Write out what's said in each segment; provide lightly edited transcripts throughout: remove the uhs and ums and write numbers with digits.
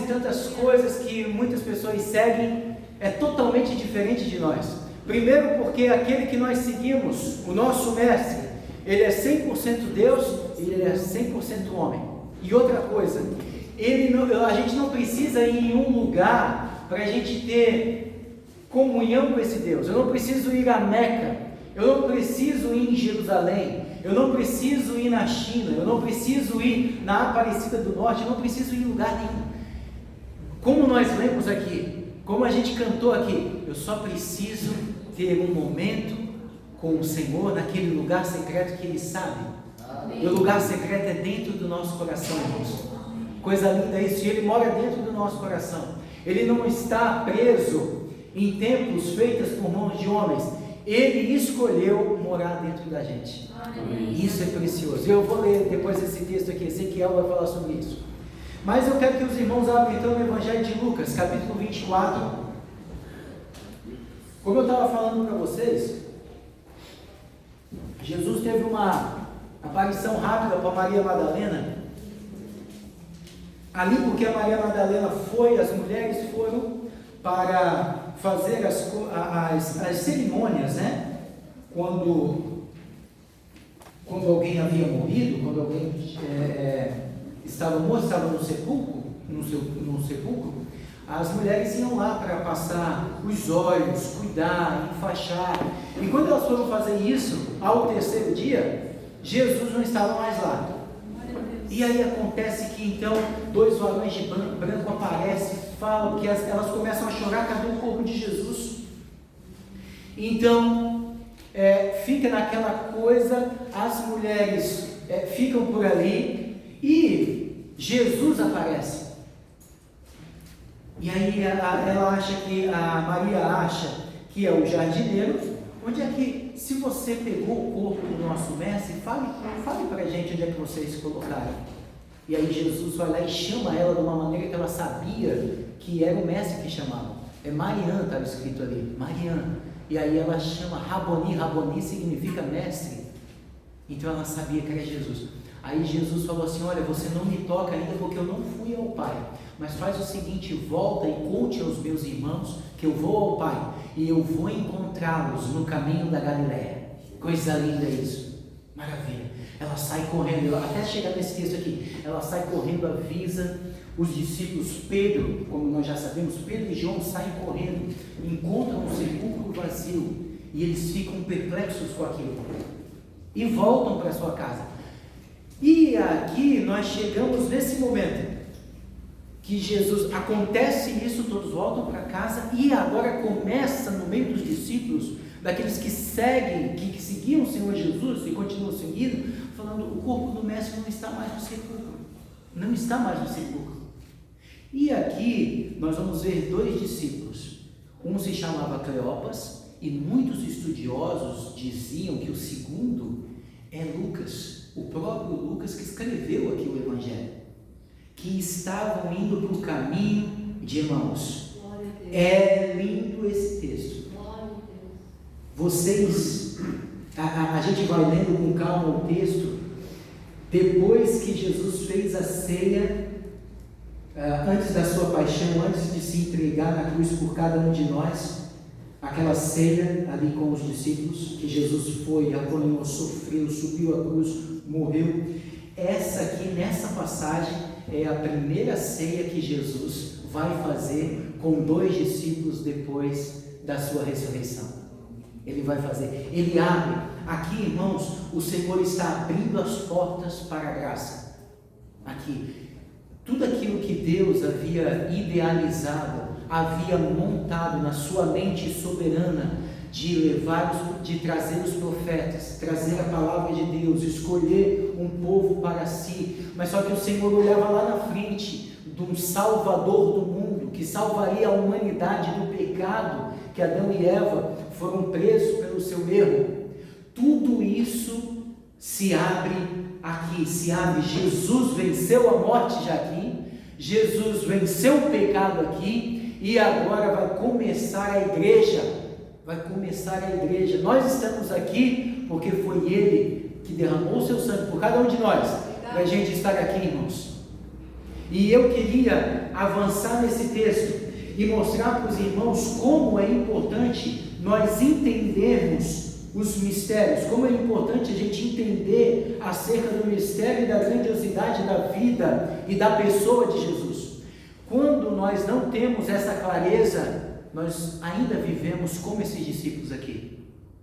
tantas coisas que muitas pessoas seguem é totalmente diferente de nós. Primeiro porque aquele que nós seguimos, o nosso mestre, ele é 100% Deus e ele é 100% homem. E outra coisa, a gente não precisa ir em um lugar para a gente ter comunhão com esse Deus. Eu não preciso ir a Meca, eu não preciso ir em Jerusalém, eu não preciso ir na China, eu não preciso ir na Aparecida do Norte, eu não preciso ir em lugar nenhum. Como nós lemos aqui, como a gente cantou aqui, eu só preciso ter um momento com o Senhor naquele lugar secreto que Ele sabe. E o lugar secreto é dentro do nosso coração, irmãos. Coisa linda isso, e Ele mora dentro do nosso coração. Ele não está preso em templos feitos por mãos de homens. Ele escolheu morar dentro da gente. Isso é precioso. Eu vou ler depois esse texto aqui, Ezequiel vai falar sobre isso. Mas eu quero que os irmãos abram então no Evangelho de Lucas, capítulo 24. Como eu estava falando para vocês, Jesus teve uma aparição rápida para Maria Madalena. Ali porque a Maria Madalena foi, as mulheres foram para fazer as cerimônias, né? Quando alguém havia morrido, quando alguém estava morto, estava no sepulcro, as mulheres iam lá para passar os olhos, cuidar, enfaixar. E quando elas foram fazer isso, ao terceiro dia, Jesus não estava mais lá. E aí acontece que então 2 varões de branco aparecem, falam que elas começam a chorar, cadê o corpo de Jesus? Então fica naquela coisa, as mulheres ficam por ali e Jesus aparece. E aí ela acha que, a Maria acha que é o jardineiro. Onde é que, se você pegou o corpo do nosso mestre, fale para a gente onde é que vocês colocaram. E aí Jesus vai lá e chama ela de uma maneira que ela sabia que era o mestre que chamava. Marian, estava escrito ali, Marian. E aí ela chama Raboni, Raboni significa mestre. Então ela sabia que era Jesus. Aí Jesus falou assim, olha, você não me toca ainda porque eu não fui ao Pai. Mas faz o seguinte, volta e conte aos meus irmãos que eu vou ao Pai e eu vou encontrá-los no caminho da Galileia. Coisa linda isso, maravilha. Ela sai correndo, até chegar nesse texto aqui, ela sai correndo, avisa os discípulos. Pedro, como nós já sabemos, Pedro e João saem correndo, encontram um sepulcro vazio e eles ficam perplexos com aquilo e voltam para sua casa. E aqui nós chegamos nesse momento que Jesus, acontece isso, todos voltam para casa e agora começa no meio dos discípulos, daqueles que seguem, que seguiam o Senhor Jesus e continuam seguindo, falando, o corpo do mestre não está mais no sepulcro, não está mais no sepulcro. E aqui nós vamos ver 2 discípulos, um se chamava Cleopas e muitos estudiosos diziam que o segundo é Lucas, o próprio Lucas que escreveu aqui o Evangelho, que estavam indo para o caminho de Emaús. É lindo esse texto. Vocês, a gente vai lendo com calma o texto. Depois que Jesus fez a ceia, antes da sua paixão, antes de se entregar na cruz por cada um de nós, aquela ceia ali com os discípulos, que Jesus foi, apanhou, sofreu, subiu a cruz, morreu. Essa aqui, nessa passagem, é a primeira ceia que Jesus vai fazer com 2 discípulos depois da sua ressurreição. Ele vai fazer, ele abre, aqui irmãos, o Senhor está abrindo as portas para a graça. Aqui, tudo aquilo que Deus havia idealizado, havia montado na sua mente soberana, de trazer os profetas, trazer a palavra de Deus, escolher um povo para si, mas só que o Senhor olhava lá na frente de um Salvador do mundo, que salvaria a humanidade do pecado, que Adão e Eva foram presos pelo seu erro. Tudo isso se abre aqui, Jesus venceu a morte já aqui, Jesus venceu o pecado aqui, e agora vai começar a igreja. Nós estamos aqui porque foi Ele que derramou o seu sangue por cada um de nós, para a gente estar aqui, irmãos. E eu queria avançar nesse texto e mostrar para os irmãos como é importante nós entendermos os mistérios, como é importante a gente entender acerca do mistério e da grandiosidade da vida e da pessoa de Jesus. Quando nós não temos essa clareza, nós ainda vivemos como esses discípulos aqui,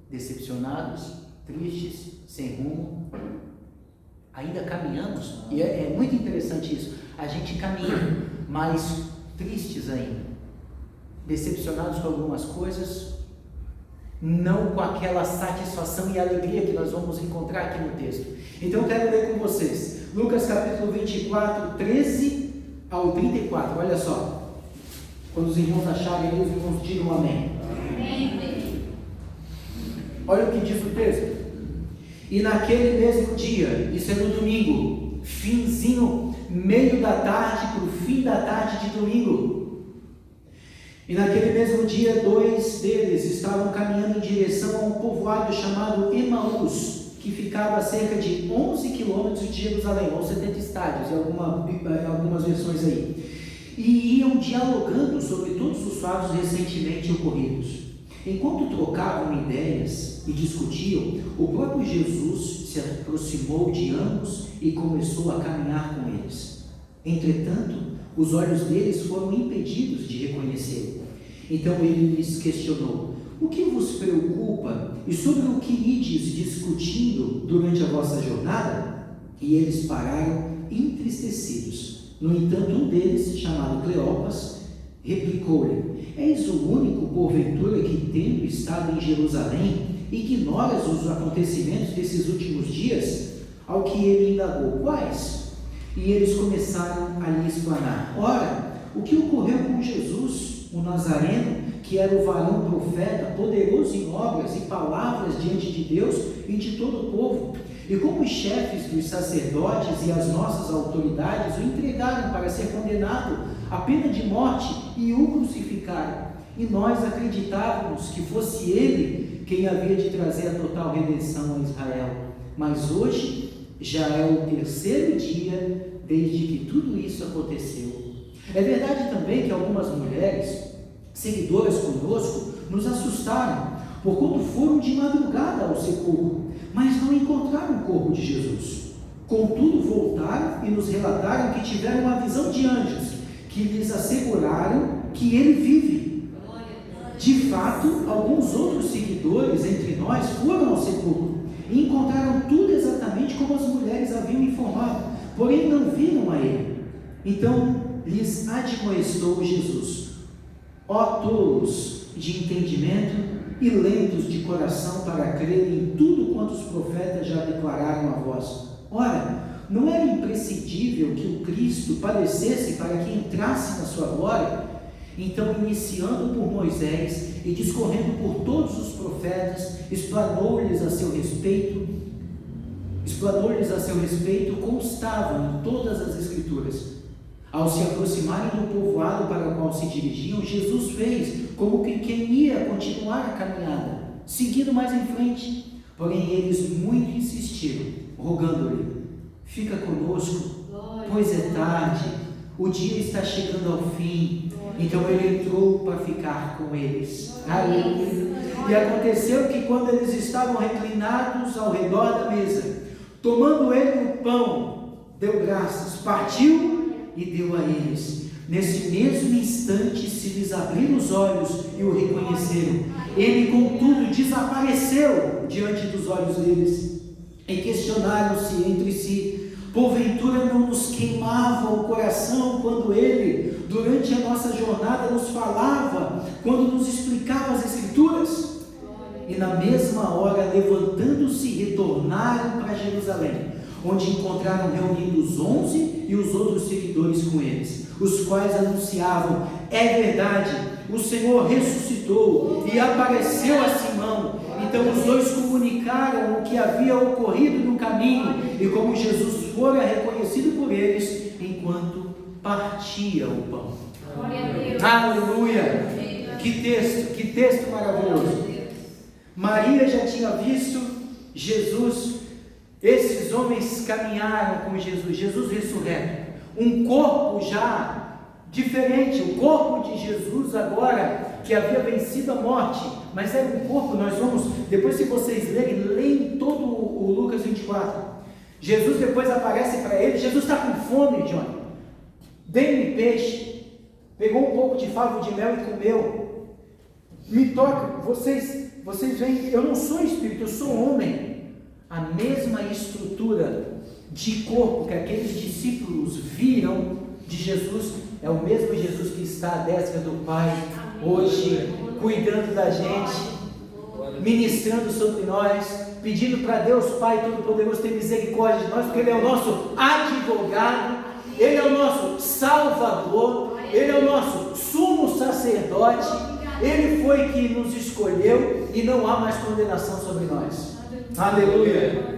decepcionados, tristes, sem rumo, ainda caminhamos, e é muito interessante isso, a gente caminha, mas tristes ainda, decepcionados com algumas coisas, não com aquela satisfação e alegria que nós vamos encontrar aqui no texto. Então eu quero ler com vocês, Lucas capítulo 24, 13 ao 34, olha só, quando os irmãos acharem aí, os irmãos digam amém. Amém. Olha o que diz o texto: e naquele mesmo dia, isso é no domingo, finzinho, meio da tarde para o fim da tarde de domingo, e naquele mesmo dia, 2 deles estavam caminhando em direção a um povoado chamado Emaús, que ficava a cerca de 11 quilômetros de Jerusalém, ou 70 estádios, em algumas versões aí, e iam dialogando sobre todos os fatos recentemente ocorridos. Enquanto trocavam ideias e discutiam, o próprio Jesus se aproximou de ambos e começou a caminhar com eles. Entretanto, os olhos deles foram impedidos de reconhecê-lo. Então ele lhes questionou: o que vos preocupa e sobre o que ides discutindo durante a vossa jornada? E eles pararam entristecidos. No entanto, um deles, chamado Cleopas, replicou-lhe: és o único, porventura, que, tendo estado em Jerusalém, ignoras os acontecimentos desses últimos dias? Ao que ele indagou: quais? E eles começaram a lhe explanar: ora, o que ocorreu com Jesus, o Nazareno, que era o varão profeta, poderoso em obras e palavras diante de Deus e de todo o povo, e como os chefes dos sacerdotes e as nossas autoridades o entregaram para ser condenado à pena de morte e o crucificaram. E nós acreditávamos que fosse ele quem havia de trazer a total redenção a Israel. Mas hoje já é o 3º dia desde que tudo isso aconteceu. É verdade também que algumas mulheres, seguidoras conosco, nos assustaram, porquanto foram de madrugada ao sepulcro, mas não encontraram o corpo de Jesus. Contudo, voltaram e nos relataram que tiveram uma visão de anjos, que lhes asseguraram que ele vive. De fato, alguns outros seguidores entre nós foram ao sepulcro e encontraram tudo exatamente como as mulheres haviam informado, porém não viram a ele. Então lhes admoestou Jesus: ó tolos de entendimento e lentos de coração para crer em tudo quanto os profetas já declararam a vós. Ora, não era imprescindível que o Cristo padecesse para que entrasse na sua glória? Então, iniciando por Moisés e discorrendo por todos os profetas, explanou-lhes a seu respeito, constavam em todas as Escrituras. Ao se aproximarem do povoado para o qual se dirigiam, Jesus fez como que quem ia continuar a caminhada, seguindo mais em frente. Porém, eles muito insistiram, rogando-lhe: fica conosco, pois é tarde, o dia está chegando ao fim. Então ele entrou para ficar com eles. Aleluia. E aconteceu que quando eles estavam reclinados ao redor da mesa, tomando ele o pão, deu graças, partiu e deu a eles. Nesse mesmo instante se lhes abriram os olhos e o reconheceram. Ele, contudo, desapareceu diante dos olhos deles. E questionaram-se entre si: porventura não nos queimava o coração quando ele, durante a nossa jornada, nos falava, quando nos explicava as Escrituras? E na mesma hora, levantando-se, retornaram para Jerusalém, onde encontraram reunidos os 11 e os outros seguidores com eles, os quais anunciavam: é verdade, o Senhor ressuscitou e apareceu a Simão. Então os dois comunicaram o que havia ocorrido no caminho e como Jesus fora reconhecido por eles enquanto partia o pão. Aleluia! Que texto maravilhoso! Maria já tinha visto Jesus. Esses homens caminharam com Jesus, Jesus ressurreto. um corpo já diferente, o corpo de Jesus agora, que havia vencido a morte, mas era um corpo, nós vamos, depois se vocês leem todo o Lucas 24, Jesus depois aparece para ele, Jesus está com fome, Johnny, dê-me peixe, pegou um pouco de favo de mel e comeu, me toca, vocês veem, eu não sou espírito, eu sou homem. A mesma estrutura de corpo que aqueles discípulos viram de Jesus, é o mesmo Jesus que está à destra do Pai, hoje, cuidando da gente, ministrando sobre nós, pedindo para Deus Pai Todo-Poderoso ter misericórdia de nós, porque Ele é o nosso advogado, Ele é o nosso Salvador, Ele é o nosso sumo sacerdote, Ele foi que nos escolheu e não há mais condenação sobre nós. Aleluia!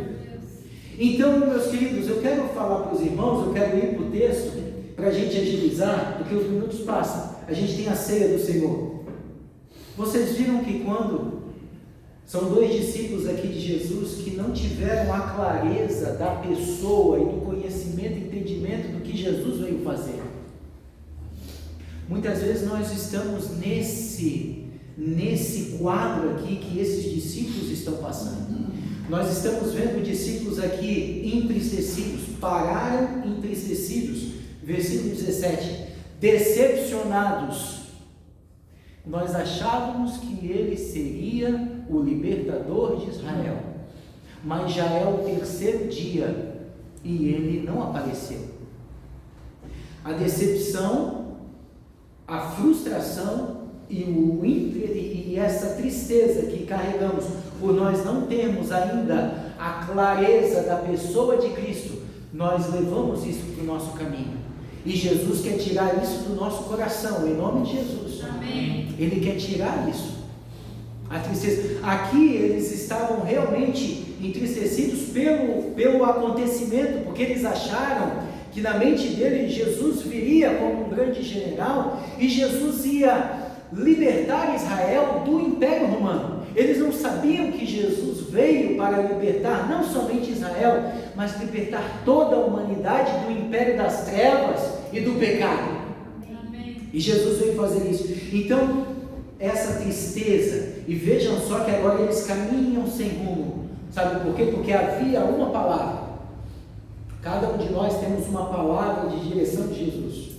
Então, meus queridos, eu quero falar para os irmãos, eu quero ir para o texto, para a gente agilizar, porque os minutos passam, a gente tem a ceia do Senhor. Vocês viram que quando são dois discípulos aqui de Jesus que não tiveram a clareza da pessoa e do conhecimento e entendimento do que Jesus veio fazer. Muitas vezes nós estamos nesse quadro aqui que esses discípulos estão passando. Nós estamos vendo discípulos aqui entristecidos, pararam entristecidos, versículo 17, decepcionados. Nós achávamos que ele seria o libertador de Israel, mas já é o terceiro dia e ele não apareceu. A decepção, a frustração e essa tristeza que carregamos por nós não termos ainda a clareza da pessoa de Cristo, nós levamos isso para o nosso caminho. E Jesus quer tirar isso do nosso coração, em nome de Jesus. Amém. Ele quer tirar isso. A tristeza. Aqui eles estavam realmente entristecidos pelo acontecimento, porque eles acharam que na mente deles Jesus viria como um grande general e Jesus ia libertar Israel do Império Romano. Eles não sabiam que Jesus veio para libertar não somente Israel, mas libertar toda a humanidade do império das trevas e do pecado. Amém. E Jesus veio fazer isso. Então, essa tristeza, e vejam só que agora eles caminham sem rumo. Sabe por quê? Porque havia uma palavra. Cada um de nós temos uma palavra de direção de Jesus.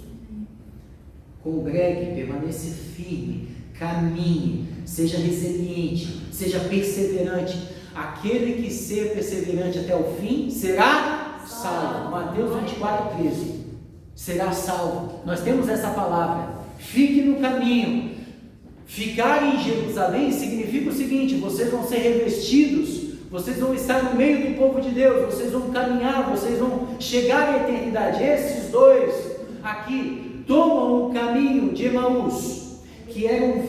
Congregue, permaneça firme, caminhe, seja resiliente, seja perseverante. Aquele que ser perseverante até o fim será salvo. Mateus 24:13. Será salvo. Nós temos essa palavra. Fique no caminho. Ficar em Jerusalém significa o seguinte: vocês vão ser revestidos, vocês vão estar no meio do povo de Deus, vocês vão caminhar, vocês vão chegar à eternidade. Esses dois aqui tomam o caminho de Emaús, que era um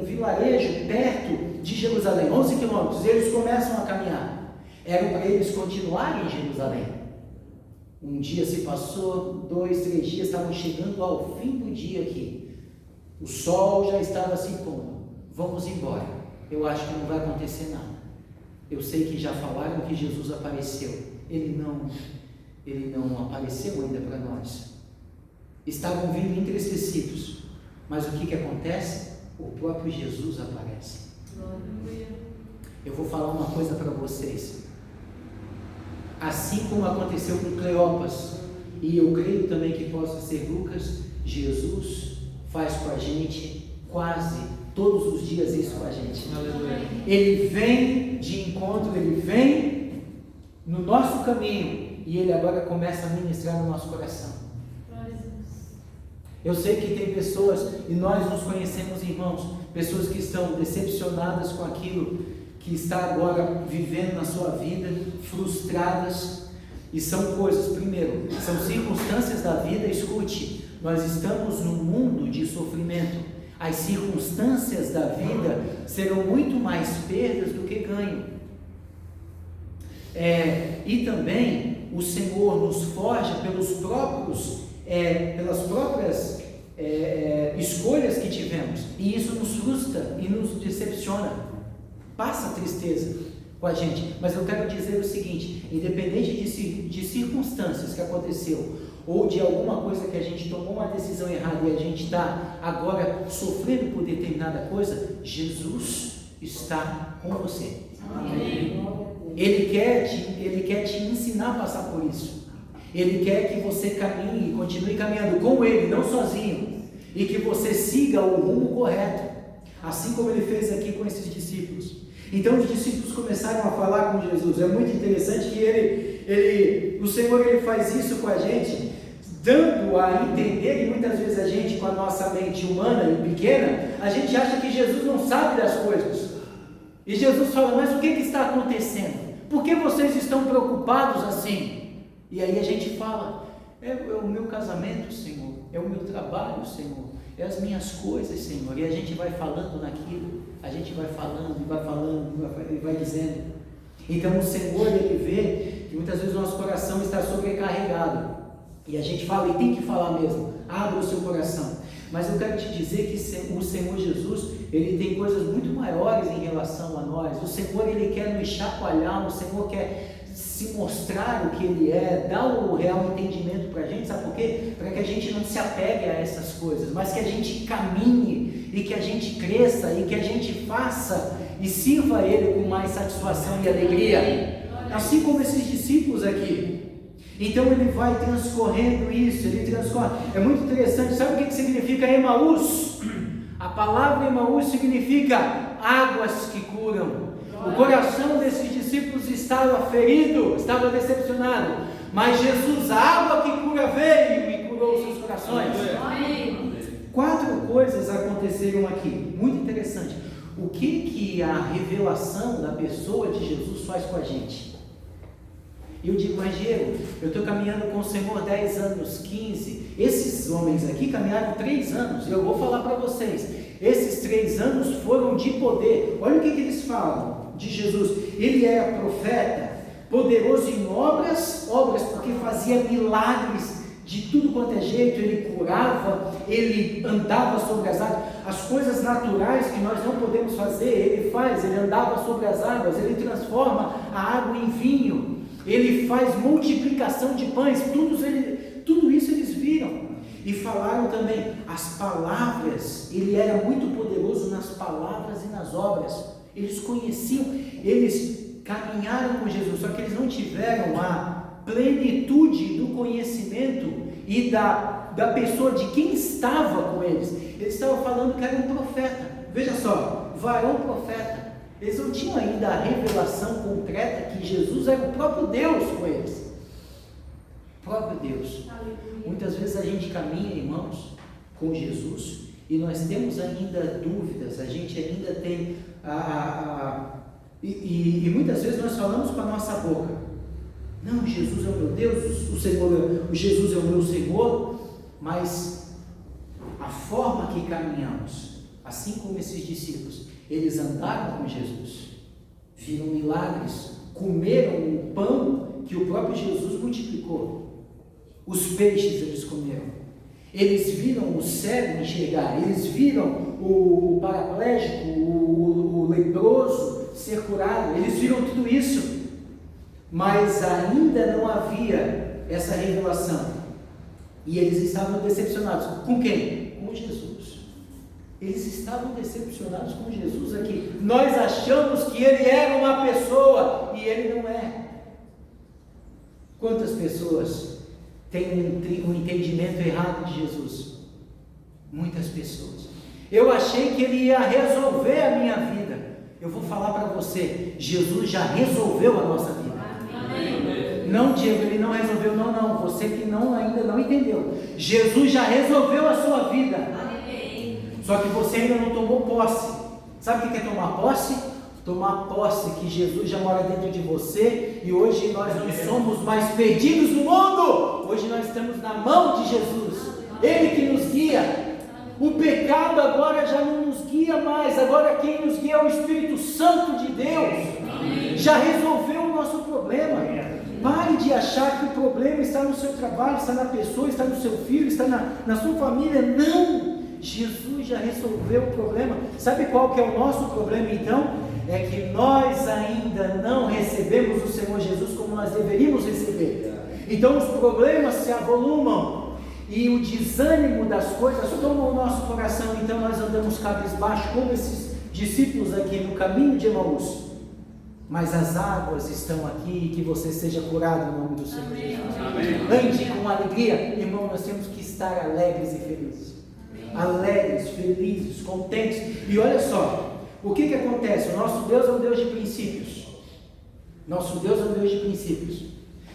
vilarejo perto de Jerusalém, 11 quilômetros. Eles começam a caminhar. Eram para eles continuarem em Jerusalém. Um dia se passou, 2, 3 dias, estavam chegando ao fim do dia aqui. O sol já estava se pondo. Vamos embora. Eu acho que não vai acontecer nada. Eu sei que já falaram que Jesus apareceu. Ele não apareceu ainda para nós. Estavam vindo entristecidos. Mas o que acontece? O próprio Jesus aparece. Eu vou falar uma coisa para vocês. Assim como aconteceu com Cleopas, e eu creio também que possa ser Lucas, Jesus faz com a gente quase todos os dias isso com a gente. Aleluia. Ele vem de encontro, ele vem no nosso caminho e ele agora começa a ministrar no nosso coração. Eu sei que tem pessoas, e nós nos conhecemos, irmãos, pessoas que estão decepcionadas com aquilo que está agora vivendo na sua vida, frustradas, e são coisas, primeiro, são circunstâncias da vida. Escute, nós estamos num mundo de sofrimento. As circunstâncias da vida serão muito mais perdas do que ganho. E também o Senhor nos forja pelas próprias escolhas que tivemos, e isso nos frustra e nos decepciona, passa tristeza. com a gente. Mas eu quero dizer o seguinte: independente de circunstâncias que aconteceu, ou de alguma coisa que a gente tomou uma decisão errada e a gente está agora sofrendo por determinada coisa, Jesus está com você. Amém. Ele quer te ensinar a passar por isso. Ele quer que você caminhe, continue caminhando com Ele, não sozinho, e que você siga o rumo correto, assim como Ele fez aqui com esses discípulos. Então os discípulos começaram a falar com Jesus. É muito interessante que o Senhor ele faz isso com a gente, dando a entender, e muitas vezes a gente, com a nossa mente humana e pequena, a gente acha que Jesus não sabe das coisas. E Jesus fala: mas o que está acontecendo? Por que vocês estão preocupados assim? E aí a gente fala: é o meu casamento, Senhor, é o meu trabalho, Senhor, é as minhas coisas, Senhor. E a gente vai falando naquilo, a gente vai falando e vai dizendo. Então o Senhor ele vê que muitas vezes o nosso coração está sobrecarregado, e a gente fala, e tem que falar mesmo, abra o seu coração. Mas eu quero te dizer que o Senhor Jesus, Ele tem coisas muito maiores em relação a nós. O Senhor, Ele quer nos chacoalhar, o Senhor quer se mostrar o que Ele é, dar o real entendimento para a gente, sabe por quê? Para que a gente não se apegue a essas coisas, mas que a gente caminhe, e que a gente cresça, e que a gente faça, e sirva a Ele com mais satisfação e alegria, assim como esses discípulos aqui. Então ele vai transcorrendo isso, ele transcorre. É muito interessante. Sabe o que significa Emaús? A palavra Emaús significa águas que curam. O coração desses discípulos estava ferido, estava decepcionado, mas Jesus, a água que cura, veio e curou os seus corações. 4 coisas aconteceram aqui, muito interessante. O que a revelação da pessoa de Jesus faz com a gente? Eu digo: mas Diego, eu estou caminhando com o Senhor 10 anos, 15, esses homens aqui caminharam 3 anos, e eu vou falar para vocês, esses 3 anos foram de poder. Olha o que eles falam de Jesus: ele era profeta, poderoso em obras porque fazia milagres de tudo quanto é jeito, ele curava, ele andava sobre as águas, as coisas naturais que nós não podemos fazer, ele faz, ele andava sobre as águas, ele transforma a água em vinho, ele faz multiplicação de pães, tudo isso eles viram. E falaram também as palavras, ele era muito poderoso nas palavras e nas obras, eles conheciam, eles caminharam com Jesus, só que eles não tiveram a plenitude do conhecimento e da pessoa, de quem estava com eles. Eles estavam falando que era um profeta, veja só, varão profeta. Eles não tinham ainda a revelação concreta que Jesus era o próprio Deus com eles. O próprio Deus. Aleluia. Muitas vezes a gente caminha, irmãos, com Jesus, e nós temos ainda dúvidas, a gente ainda tem e muitas vezes nós falamos com a nossa boca: não, Jesus é o meu Deus, o Jesus é o meu Senhor, mas a forma que caminhamos, assim como esses discípulos, eles andaram com Jesus, viram milagres, comeram o pão que o próprio Jesus multiplicou, os peixes eles comeram, eles viram o cego enxergar, eles viram o paraplégico, o leproso ser curado, eles viram tudo isso, mas ainda não havia essa revelação, e eles estavam decepcionados. Com quem? Com Jesus. Eles estavam decepcionados com Jesus aqui. Nós achamos que ele era uma pessoa e ele não é. Quantas pessoas têm um entendimento errado de Jesus? Muitas pessoas. Eu achei que ele ia resolver a minha vida. Eu vou falar para você: Jesus já resolveu a nossa vida. Amém. Não, Diego, ele não resolveu. Não, você que ainda não entendeu. Jesus já resolveu a sua vida. Só que você ainda não tomou posse. Sabe o que é tomar posse? Tomar posse que Jesus já mora dentro de você, e hoje nós não somos mais perdidos no mundo, hoje nós estamos na mão de Jesus, Ele que nos guia. O pecado agora já não nos guia mais, agora quem nos guia é o Espírito Santo de Deus. Já resolveu o nosso problema. Pare de achar que o problema está no seu trabalho, está na pessoa, está no seu filho, está na sua família. Não! Jesus já resolveu o problema. Sabe qual que é o nosso problema então? é que nós ainda não recebemos o Senhor Jesus como nós deveríamos receber. Então os problemas se avolumam e o desânimo das coisas toma o nosso coração. Então nós andamos cabisbaixo como esses discípulos aqui no caminho de Emaús. Mas as águas estão aqui e que você seja curado no nome do Senhor Jesus. Ande com alegria. Irmão, nós temos que estar alegres e felizes. Alegres, felizes, contentes. E olha só, o que acontece? O nosso Deus é um Deus de princípios. Nosso Deus é um Deus de princípios.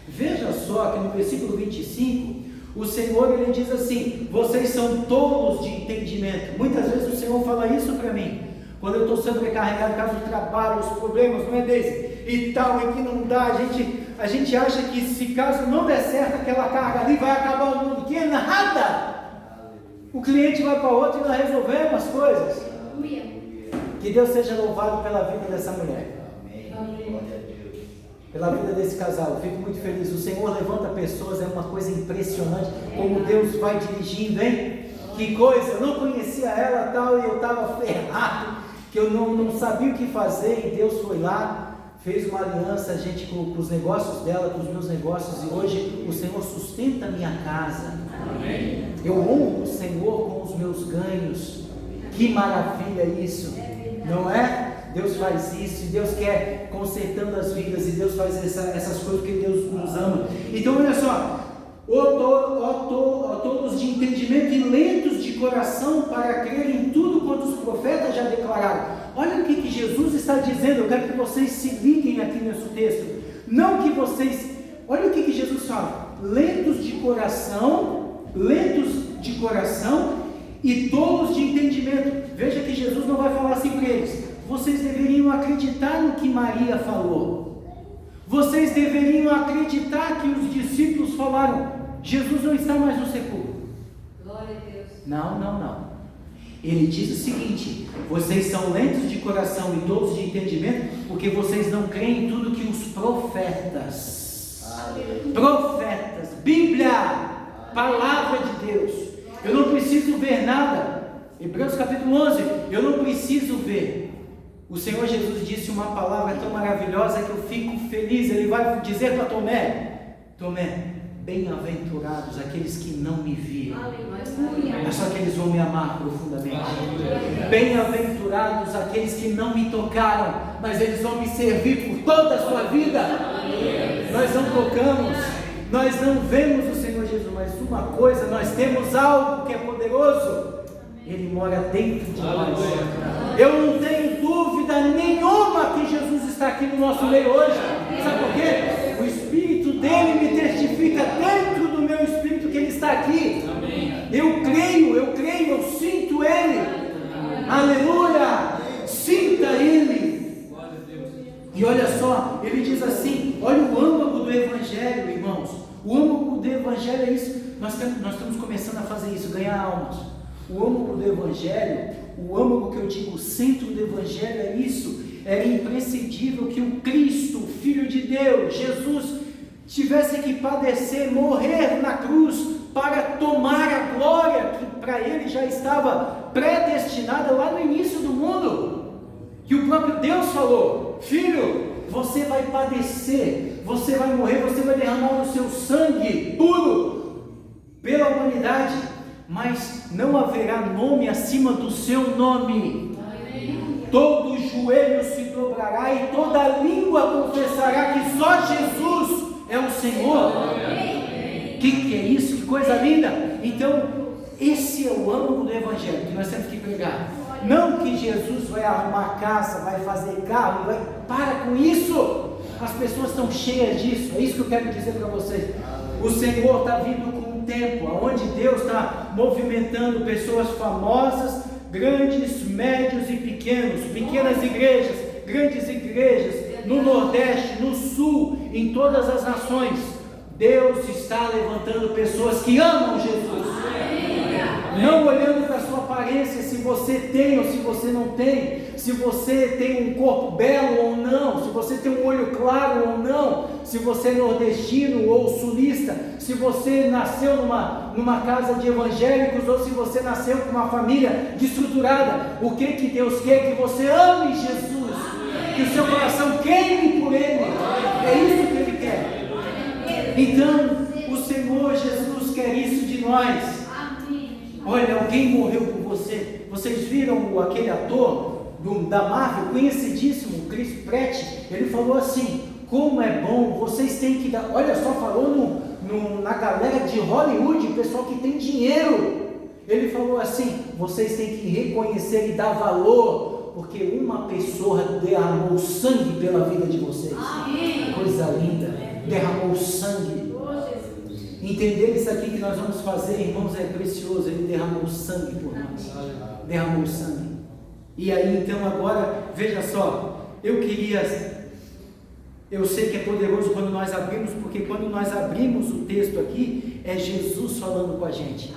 Veja só que no versículo 25, o Senhor ele diz assim: vocês são tolos de entendimento. Muitas vezes o Senhor fala isso para mim. Quando eu estou sobrecarregado por causa do trabalho, os problemas, não é desse e tal, e que não dá, a gente acha que se caso não der certo aquela carga ali, vai acabar o mundo, que é nada. O cliente vai para outro e nós resolvemos as coisas. Que Deus seja louvado pela vida dessa mulher. Pela vida desse casal, eu fico muito feliz. O Senhor levanta pessoas, é uma coisa impressionante, como Deus vai dirigindo, hein? Que coisa, eu não conhecia ela tal, e eu estava ferrado, que eu não sabia o que fazer, e Deus foi lá, fez uma aliança, a gente com os negócios dela, com os meus negócios, e hoje o Senhor sustenta a minha casa. Amém. Eu honro o Senhor com os meus ganhos. Que maravilha isso, não é? Deus faz isso, e Deus quer consertando as vidas, e Deus faz essas coisas porque Deus nos ama. Então olha só, todos de entendimento e lentos de coração para crer em tudo quanto os profetas já declararam. Olha o que Jesus está dizendo. Eu quero que vocês se liguem aqui nesse texto. Não que vocês, olha o que Jesus fala: lentos de coração e tolos de entendimento. Veja que Jesus não vai falar assim para eles: vocês deveriam acreditar no que Maria falou, vocês deveriam acreditar que os discípulos falaram, Jesus não está mais no sepulcro. Glória a Deus. Não. Ele diz o seguinte: vocês são lentos de coração e tolos de entendimento, porque vocês não creem em tudo que os profetas, Bíblia, palavra de Deus. Eu não preciso ver nada. Hebreus capítulo 11, eu não preciso ver. O Senhor Jesus disse uma palavra tão maravilhosa que eu fico feliz. Ele vai dizer para Tomé, bem-aventurados aqueles que não me viram, mas só que eles vão me amar profundamente. Bem-aventurados aqueles que não me tocaram, mas eles vão me servir por toda a sua vida. Nós não tocamos, nós não vemos o Senhor Jesus, mas uma coisa, nós temos algo que é poderoso. Ele mora dentro de nós. Eu não tenho dúvida nenhuma que Jesus está aqui no nosso meio hoje. Sabe por quê? O Espírito dele me testifica dentro do meu espírito que ele está aqui. Eu creio, eu sinto ele. Aleluia! Sinta ele. E olha só, ele diz assim: olha o âmago do Evangelho, irmãos. O âmago do Evangelho é isso. Nós estamos começando a fazer isso, ganhar almas. O âmago do Evangelho, o âmago que eu digo, o centro do Evangelho é isso. Era imprescindível que o Cristo, o Filho de Deus, Jesus, tivesse que padecer, morrer na cruz, para tomar a glória que para ele já estava predestinada lá no início do mundo. Que o próprio Deus falou: filho, você vai padecer, você vai morrer, você vai derramar o seu sangue puro pela humanidade, mas não haverá nome acima do seu nome. Todo joelho se dobrará e toda língua confessará que só Jesus é o Senhor. Que é isso? Que coisa linda! Então, esse é o âmago do Evangelho que nós temos que pregar. Não que Jesus vai arrumar casa, vai fazer carro, para com isso. As pessoas estão cheias disso. É isso que eu quero dizer para vocês. O Senhor está vindo com um tempo onde Deus está movimentando pessoas famosas, grandes, médios e pequenos, pequenas igrejas, grandes igrejas, no Nordeste, no Sul, em todas as nações. Deus está levantando pessoas que amam Jesus. Não olhando para a sua aparência, se você tem ou se você não tem, se você tem um corpo belo ou não, se você tem um olho claro ou não, se você é nordestino ou sulista, se você nasceu numa casa de evangélicos ou se você nasceu com uma família desestruturada. O que Deus quer? Que você ame Jesus. que o seu coração queime por Ele. É isso que Ele quer. Então, o Senhor Jesus quer isso de nós. Olha, alguém morreu por você. Vocês viram aquele ator da Marvel, conhecidíssimo, Chris Pratt? Ele falou assim: como é bom, vocês têm que dar. Olha só, falou na galera de Hollywood, pessoal que tem dinheiro. Ele falou assim: vocês têm que reconhecer e dar valor, porque uma pessoa derramou sangue pela vida de vocês. Amém. Coisa linda, derramou sangue. Entender isso aqui que nós vamos fazer, irmãos, é precioso. Ele derramou sangue por nós. Derramou sangue. E aí então agora, veja só, eu sei que é poderoso quando nós abrimos, porque quando nós abrimos o texto aqui, é Jesus falando com a gente.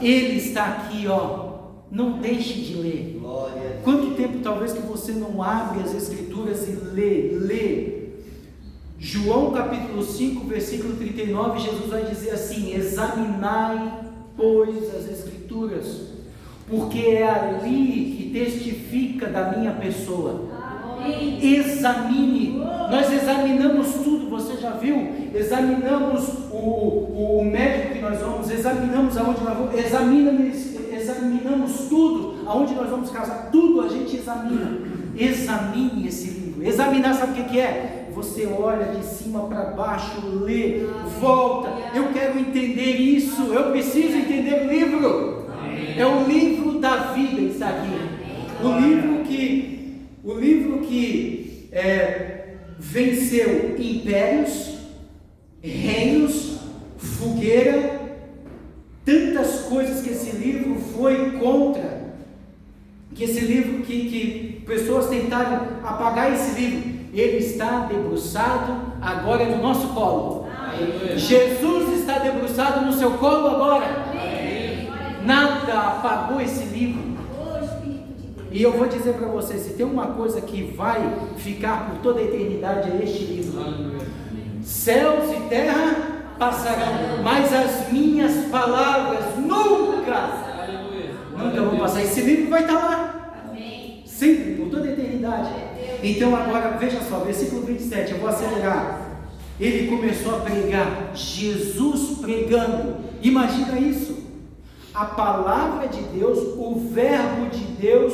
Ele está aqui, ó. Não deixe de ler. Glória. Quanto tempo talvez que você não abre as Escrituras e lê? João capítulo 5, versículo 39, Jesus vai dizer assim: examinai, pois, as Escrituras, porque é ali que testifica da minha pessoa. Examine. Nós examinamos tudo, você já viu? Examinamos o médico que nós vamos, examinamos aonde nós vamos, examinamos tudo, aonde nós vamos casar, tudo a gente examina. Examine esse livro. Examinar, sabe o que é? Você olha de cima para baixo, lê, volta. Eu quero entender isso, eu preciso entender o livro. É o livro da vida, está aqui. O livro que venceu impérios, reinos, fogueira, tantas coisas que esse livro foi contra, que esse livro que pessoas tentaram apagar esse livro. Ele está debruçado agora no nosso colo. Amém. Jesus está debruçado no seu colo agora. Amém. Nada apagou esse livro. E eu vou dizer para você, se tem uma coisa que vai ficar por toda a eternidade, é este livro. Amém. Céus e terra passarão, mas as minhas palavras nunca vão passar. Esse livro vai estar lá. Amém. Sempre, por toda a eternidade. Então agora, veja só, versículo 27, eu vou acelerar. Ele começou a pregar, Jesus pregando. Imagina isso. A palavra de Deus, o verbo de Deus,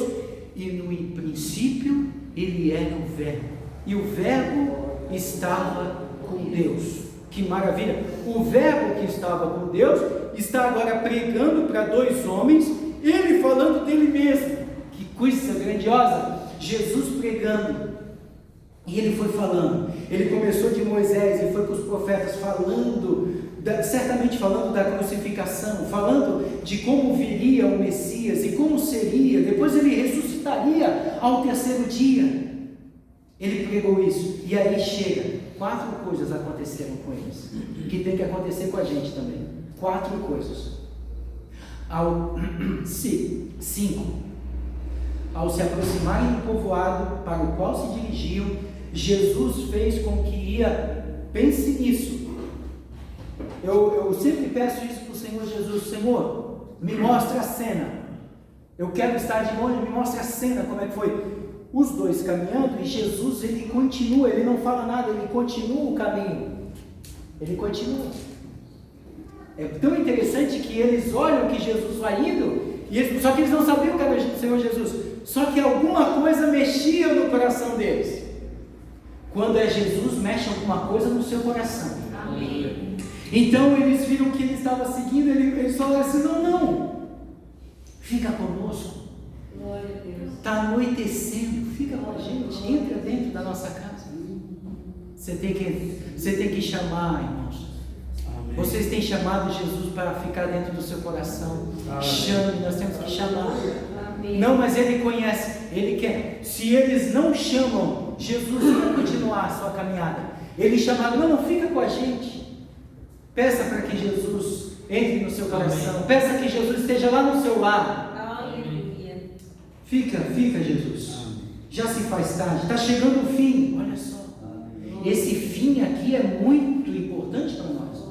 e no princípio ele era o verbo. E o verbo estava com Deus. Que maravilha! O verbo que estava com Deus está agora pregando para dois homens, ele falando dele mesmo. Que coisa grandiosa! Jesus pregando, e ele foi falando, ele começou de Moisés e foi com os profetas falando, certamente falando da crucificação, falando de como viria o Messias e como seria, depois ele ressuscitaria ao terceiro dia. Ele pregou isso, e aí chega, 4 coisas aconteceram com eles, que tem que acontecer com a gente também. 4 coisas. 5. Ao se aproximarem do povoado para o qual se dirigiam, Jesus fez com que ia. Pense nisso. Eu sempre peço isso para o Senhor Jesus: Senhor, me mostre a cena. Eu quero estar de longe, me mostre a cena, como é que foi. Os dois caminhando, e Jesus, ele continua, ele não fala nada, ele continua o caminho. Ele continua. É tão interessante que eles olham que Jesus vai indo, só que eles não sabiam que era o Senhor Jesus. Só que alguma coisa mexia no coração deles. Quando é Jesus, mexe alguma coisa no seu coração. Amém. Então eles viram que ele estava seguindo, eles falaram assim: não, fica conosco. Glória a Deus. Está anoitecendo, fica com a gente, entra dentro da nossa casa. Você tem que chamar, irmãos. Amém. Vocês têm chamado Jesus para ficar dentro do seu coração. Amém. Chame, nós temos que chamar. Amém. Não, mas ele conhece, ele quer. Se eles não chamam, Jesus vai continuar a sua caminhada. Eles chamaram: não, fica com a gente. Peça para que Jesus entre no seu coração. Amém. Peça que Jesus esteja lá no seu lado. Aleluia. Fica, Jesus. Amém. Já se faz tarde, está chegando o fim. Olha só. Amém. Esse fim aqui é muito importante para nós.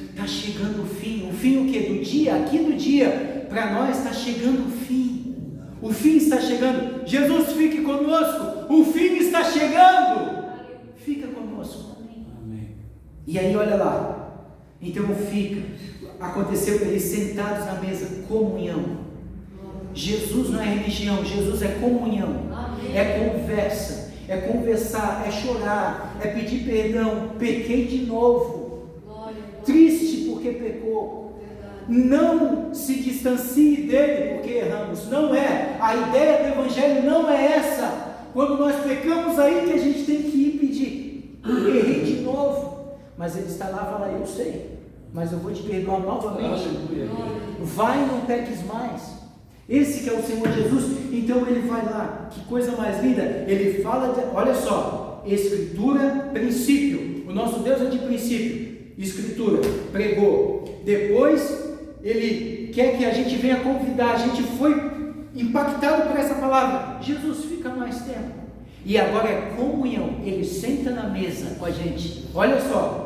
Está chegando o fim. O fim o quê? Do dia, aqui do dia. Para nós está chegando o fim. O fim está chegando. Jesus, fique conosco. o fim está chegando. Fica conosco. Amém. E aí olha lá, então aconteceu eles sentados na mesa, comunhão. Jesus não é religião, Jesus é comunhão. É conversa, é conversar, é chorar, é pedir perdão. Pequei de novo, triste porque pecou. Não se distancie dele porque erramos. Não é, a ideia do evangelho não é essa. Quando nós pecamos, aí que a gente tem que ir pedir, errei de novo. Mas ele está lá e fala, eu sei, mas eu vou te perdoar novamente. Vai, não peques mais. Esse que é o Senhor Jesus. Então ele vai lá, que coisa mais linda. Ele fala, olha só, Escritura, princípio. O nosso Deus é de princípio. Escritura, pregou. Depois ele quer que a gente venha convidar. A gente foi impactado por essa palavra. Jesus, fica mais tempo. E agora é comunhão. Ele senta na mesa com a gente. Olha só.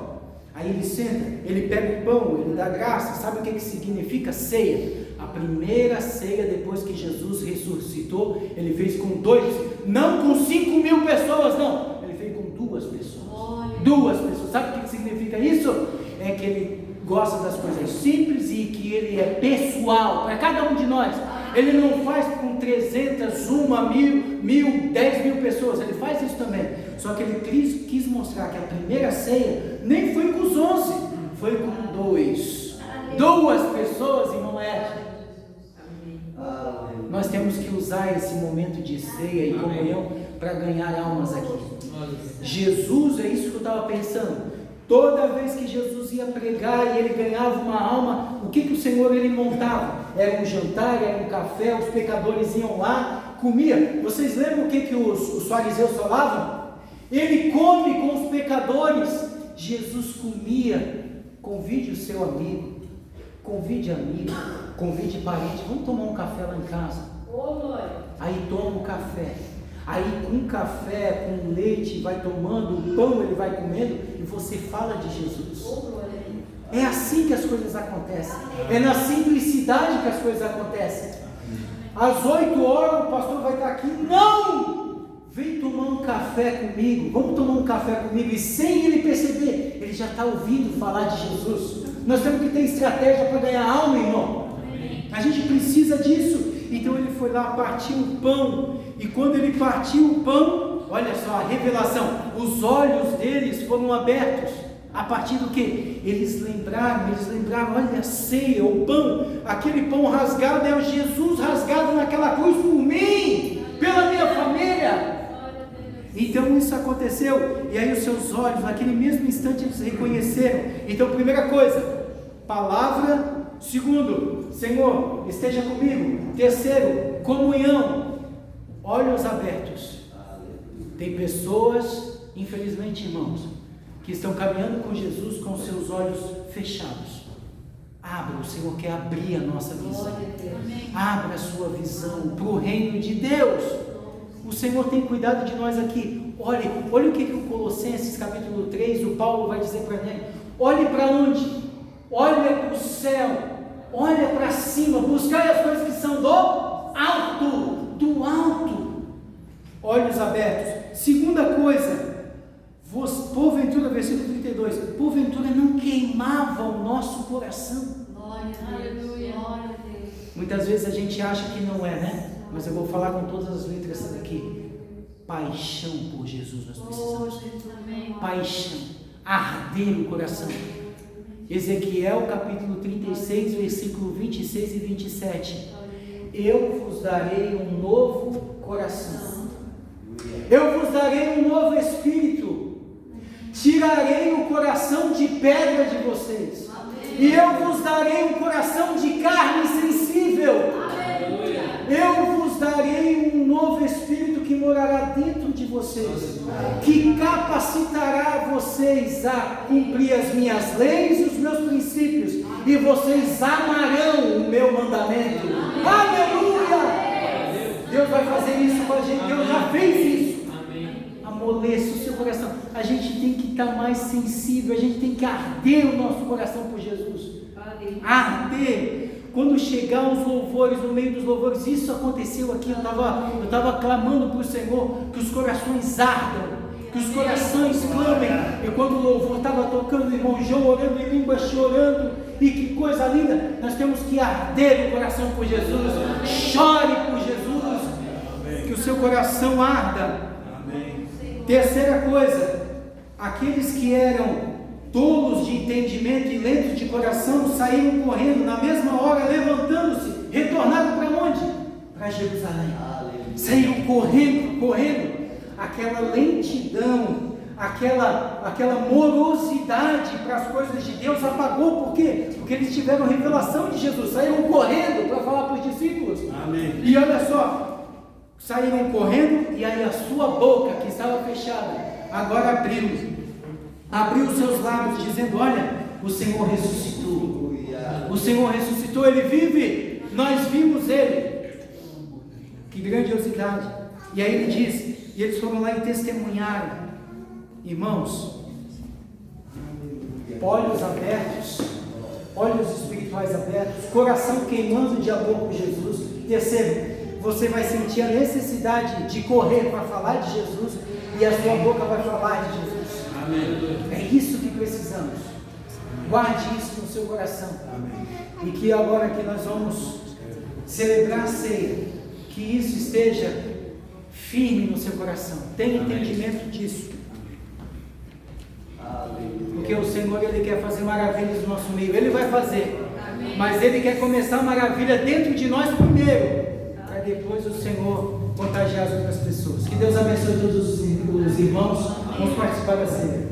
Aí ele senta, ele pega o pão, ele dá graça. Sabe o que significa ceia? A primeira ceia depois que Jesus ressuscitou, ele fez com 2, não com 5.000 pessoas, não. Ele fez com 2 pessoas. 2 pessoas. Sabe o que significa isso? É que ele gosta das coisas simples e que ele é pessoal para cada um de nós. Ele não faz com 300, 1.000, 10.000 pessoas. Ele faz isso também. Só que ele quis mostrar que a primeira ceia nem foi com os 11, foi com 2. 2 pessoas, irmão Ed. Nós temos que usar esse momento de ceia e comunhão para ganhar almas aqui. Jesus, é isso que eu estava pensando. Toda vez que Jesus ia pregar e ele ganhava uma alma, o que o Senhor ele montava? Era um jantar, era um café, os pecadores iam lá, comia. Vocês lembram o que os fariseus falavam? Ele come com os pecadores. Jesus comia. Convide o seu amigo, convide amigo, convide parente. Vamos tomar um café lá em casa. Aí toma um café. Aí com café, com leite, vai tomando, o pão ele vai comendo e você fala de Jesus. É assim que as coisas acontecem. É na simplicidade que as coisas acontecem. Às 8 horas o pastor vai estar aqui. Não! Vem tomar um café comigo. Vamos tomar um café comigo. E sem ele perceber, ele já está ouvindo falar de Jesus. Nós temos que ter estratégia para ganhar alma, irmão. A gente precisa disso. Então ele foi lá, partiu o pão. E quando ele partiu o pão, olha só a revelação, os olhos deles foram abertos. A partir do que? Eles lembraram, olha a ceia, o pão, aquele pão rasgado é o Jesus rasgado naquela cruz por mim, pela minha família. Então isso aconteceu, e aí os seus olhos, naquele mesmo instante eles reconheceram. Então primeira coisa, palavra. Segundo, Senhor, esteja comigo. Terceiro, comunhão, olhos abertos. Tem pessoas, infelizmente, irmãos, que estão caminhando com Jesus com seus olhos fechados. Abra, o Senhor quer abrir a nossa visão. Abra a sua visão para o reino de Deus. O Senhor tem cuidado de nós aqui. Olha o que o Colossenses capítulo 3, o Paulo vai dizer para ele. Olhe para onde? Olha para o céu, olha para cima, buscai as coisas que são do alto, olhos abertos. Segunda coisa, porventura, versículo 32, porventura não queimava o nosso coração. Aleluia. Muitas vezes a gente acha que não é, né? Mas eu vou falar com todas as letras daqui. Paixão por Jesus nós precisamos. Paixão, arder o coração. Ezequiel capítulo 36, versículo 26 e 27. Eu vos darei um novo coração. Eu vos darei um novo espírito. Tirarei o coração de pedra de vocês. E eu vos darei um coração de carne sensível. Eu vos darei um novo espírito que morará dentro de vocês, que capacitará vocês a cumprir as minhas leis e os meus princípios, e vocês amarão o meu mandamento. Aleluia! Deus vai fazer isso com a gente. Deus já fez isso. Amoleça o seu coração. A gente tem que estar mais sensível. A gente tem que arder o nosso coração por Jesus. Arder. quando chegar os louvores, no meio dos louvores, isso aconteceu aqui, eu estava clamando para o Senhor, que os corações ardam, que os corações clamem. E quando o louvor estava tocando, o irmão João orando em língua, chorando, e que coisa linda, nós temos que arder o coração por Jesus, chore por Jesus, que o seu coração arda. Terceira coisa, aqueles que eram tolos de entendimento e lentos de coração saíram correndo, na mesma hora levantando-se, retornaram para onde? Para Jerusalém. Saíram correndo. Aquela lentidão, aquela morosidade para as coisas de Deus apagou. Por quê? Porque eles tiveram revelação de Jesus, saíram correndo para falar para os discípulos. Amém. E olha só, saíram correndo, e aí a sua boca, que estava fechada, agora abriu os seus lábios, dizendo: olha, o Senhor ressuscitou. O Senhor ressuscitou, Ele vive, nós vimos Ele. Que grandiosidade. E aí Ele diz, e eles foram lá e testemunharam. Irmãos, olhos abertos, olhos espirituais abertos, coração queimando de amor por Jesus. Terceiro, você vai sentir a necessidade de correr para falar de Jesus, e a sua boca vai falar de Jesus. Amém. É isso que precisamos. Guarde isso no seu coração. Amém. E que agora que nós vamos celebrar a ceia, que isso esteja firme no seu coração. Tenha entendimento disso. Porque o Senhor, Ele quer fazer maravilhas no nosso meio. Ele vai fazer. Amém. Mas Ele quer começar a maravilha dentro de nós primeiro, para depois o Senhor contagiar as outras pessoas. Que Deus abençoe todos os irmãos. Vamos participar da ceia.